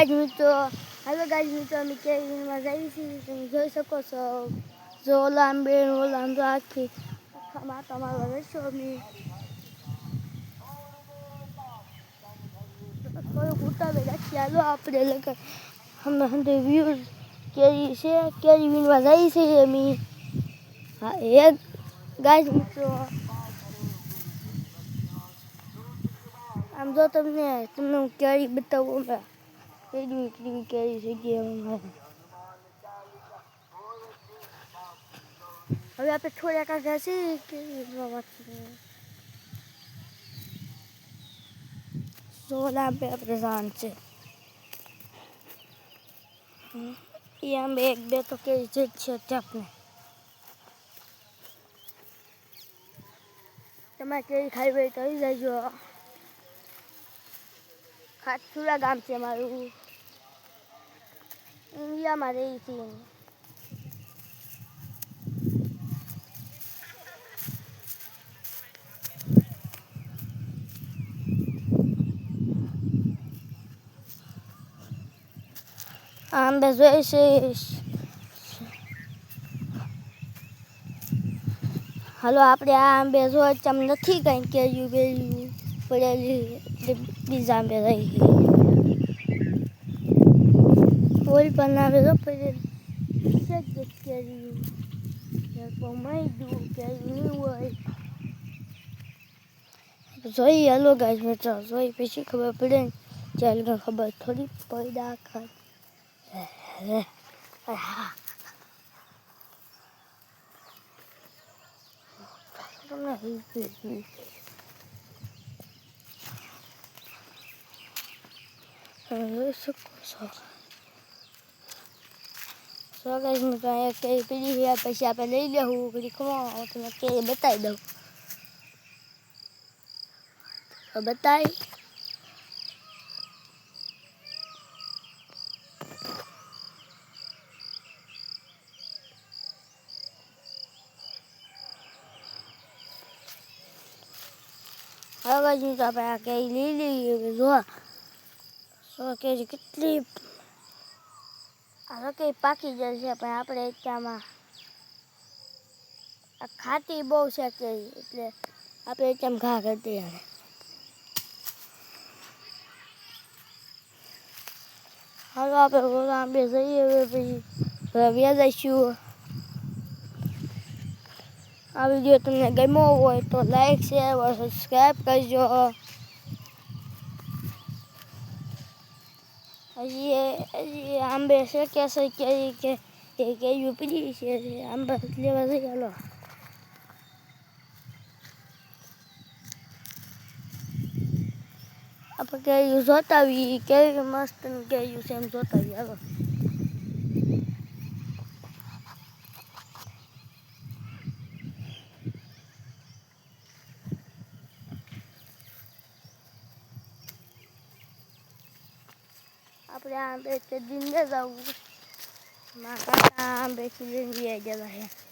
guys મિત્રો હાલો guys મિત્રો અમે કેરીમાં જઈએ છીએ તમે જોઈ શકો છો જો લાંબે લાંબો આખી માતા મારવા રહેશો અમે થોડુંક ઉતાવે રાખીએ હાલો આપણે લગા અમે હંડે વ્યૂ કેરી છે કેરી વીણવા જઈએ છીએ અમે હા એક ગાઈસ મિત્રો આમ જો તમને હું કેરી બતાવું કેવી કેરી છે કે હવે આપણે થોડાક આગળ છીએ કેરી સોલા पे આપણે જાન છે એ આંબે એક બે તો કેરી જ છે આપણે તમારે કેરી ખાઈ હોય તો આવી જજો ખાટસુરા ગામ છે મારું ઇન્ડિયામાં રહી છીએ આંબે જોઈશે હાલો આપણે આ આંબે જો ચમ નથી કંઈ કેરીયું બેરીયું પડેલી બીજા આંબે રહી ઓલ પણ આંબે જો પડેલી કેરીયું મય દઉં કેરી નહીં હોય જોઈ હાલો ગાઈસ મિત્રો જોઈ પછી ખબર પડે ને ચાલ ખબર થોડી પડ્યા કર So guys મિત્રો અહીંયા કેરી પીડી છે પછી આપણે લઈ લેવું પછી ખવા તમને કેરી બતાવી દઉં બતાવી હવે મિત્રો આપણે આ કેરી લઈ લઈએ જો કેરી કેટલી આ કેરી પાકી જાય છે પણ આપણે ત્યાંમાં આ ખાટી બહુ છે કેરી એટલે આપણે ત્યાં ઘા કરી દઈએ હાલો આપણે આંબે જઈએ પછી વ્યાજશું આ વિડીયો તમને ગમ્યો હોય તો લાઈક શેર और સબસ્ક્રાઈબ કરજો હજી આંબે છે કેસર કેરી કે કેરીઓ પીડી છે આંબા લેવા જઈએ હાલો આપણે કેરીઓ જોતા આવીએ કેવી મસ્ત કેરીઓ છે એમ જોતા આવીએ હાલો આપણે આંબે તે દિન જવું મારા આંબે થી લઈને ગયા છે